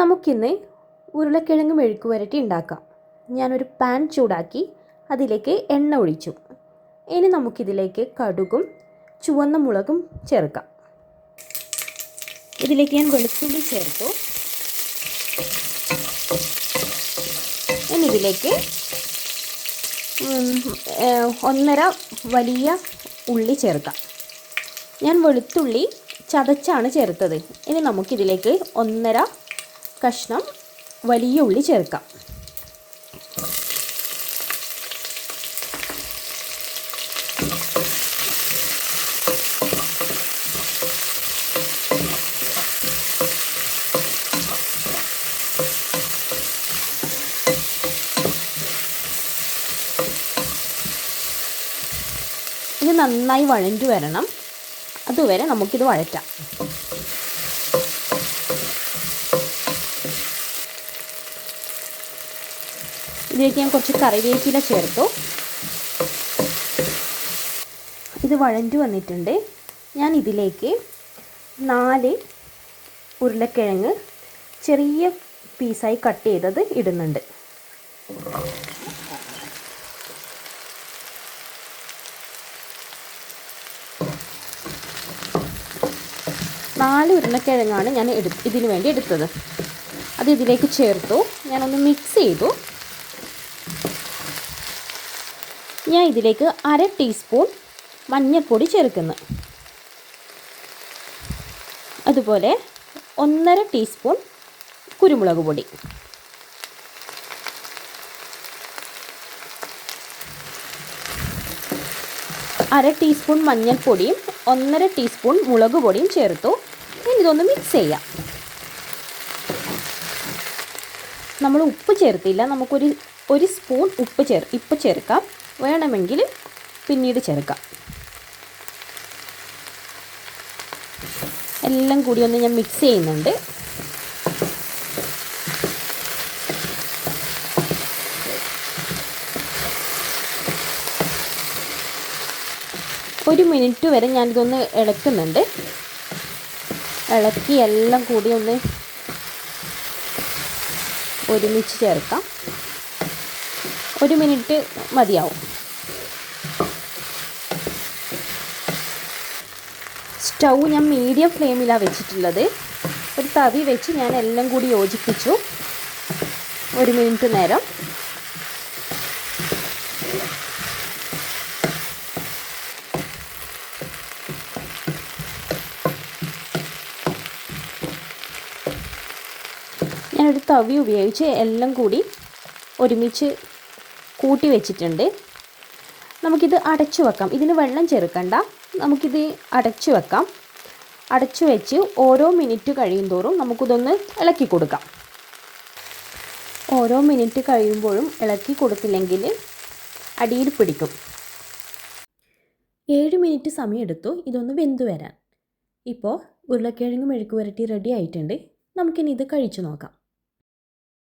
നമുക്കിന്ന് ഉരുളക്കിഴങ്ങ് മെഴുക്ക് പുരട്ടി ഉണ്ടാക്കാം. ഞാനൊരു പാൻ ചൂടാക്കി അതിലേക്ക് എണ്ണ ഒഴിച്ചു. ഇനി നമുക്കിതിലേക്ക് കടുകും ചുവന്ന മുളകും ചേർക്കാം. ഇതിലേക്ക് ഞാൻ വെളുത്തുള്ളി ചേർത്തു. ഇനി ഇതിലേക്ക് 1.5 വലിയ ഉള്ളി ചേർക്കാം. ഞാൻ വെളുത്തുള്ളി ചതച്ചാണ് ചേർത്തത്. ഇനി നമുക്കിതിലേക്ക് 1.5 കഷ്ണം വലിയ ഉള്ളി ചേർക്കാം. ഇത് നന്നായി വഴഞ്ഞു വരണം. അതുവരെ നമുക്കിത് വഴറ്റാം. ഇതിലേക്ക് ഞാൻ കുറച്ച് കറിവേപ്പില ചേർത്തു. ഇത് വഴഞ്ഞു വന്നിട്ടുണ്ട്. ഞാൻ ഇതിലേക്ക് 4 ഉരുളക്കിഴങ്ങ് ചെറിയ പീസായി കട്ട് ചെയ്തത് ഇടുന്നുണ്ട്. നാല് ഉരുളക്കിഴങ്ങാണ് ഞാൻ ഇതിനു വേണ്ടി എടുത്തത്. അത് ഇതിലേക്ക് ചേർത്തു. ഞാനൊന്ന് മിക്സ് ചെയ്തു. ഞാൻ ഇതിലേക്ക് 1/2 ടീസ്പൂൺ മഞ്ഞൾപ്പൊടി ചേർക്കുന്നു. അതുപോലെ 1.5 ടീസ്പൂൺ കുരുമുളക് പൊടി. അര ടീസ്പൂൺ മഞ്ഞൾപ്പൊടിയും 1.5 ടീസ്പൂൺ മുളക് പൊടിയും ചേർത്തു. ഇനി ഇതൊന്ന് മിക്സ് ചെയ്യാം. നമ്മൾ ഉപ്പ് ചേർത്തില്ല. നമുക്കൊരു സ്പൂൺ ഉപ്പ് ചേർക്കാം. വേണമെങ്കിൽ പിന്നീട് ചേർക്കാം. എല്ലാം കൂടി ഒന്ന് ഞാൻ മിക്സ് ചെയ്യുന്നുണ്ട്. ഒരു മിനിറ്റ് വരെ ഞാനിതൊന്ന് ഇളക്കുന്നുണ്ട്. ഇളക്കി എല്ലാം കൂടി ഒന്ന് ഒരുമിച്ച് ചേർക്കാം. 1 മിനിറ്റ് മതിയാവും. സ്റ്റൗ ഞാൻ മീഡിയം ഫ്ലെയിമിലാണ് വെച്ചിട്ടുള്ളത്. ഒരു തവി വെച്ച് ഞാൻ എല്ലാം കൂടി യോജിപ്പിച്ചു 1 മിനിറ്റ് നേരം. ഞാനൊരു തവി ഉപയോഗിച്ച് എല്ലാം കൂടി ഒരുമിച്ച് കൂട്ടി വെച്ചിട്ടുണ്ട്. നമുക്കിത് അടച്ചു വെക്കാം. ഇതിന് വെള്ളം ചേർക്കണ്ട. നമുക്കിത് അടച്ചു വെക്കാം. അടച്ചു വെച്ച് ഓരോ മിനിറ്റ് കഴിയുന്തോറും നമുക്കിതൊന്ന് ഇളക്കി കൊടുക്കാം. ഓരോ മിനിറ്റ് കഴിയുമ്പോഴും ഇളക്കി കൊടുത്തില്ലെങ്കിൽ അടിയിൽ പിടിക്കും. 7 മിനിറ്റ് സമയമെടുത്തു ഇതൊന്ന് വെന്ത് വരാൻ. ഇപ്പോൾ ഉരുളക്കിഴങ്ങ് മെഴുക്ക് പുരട്ടി റെഡി ആയിട്ടുണ്ട്. നമുക്കിനി ഇത് കഴിച്ചു നോക്കാം.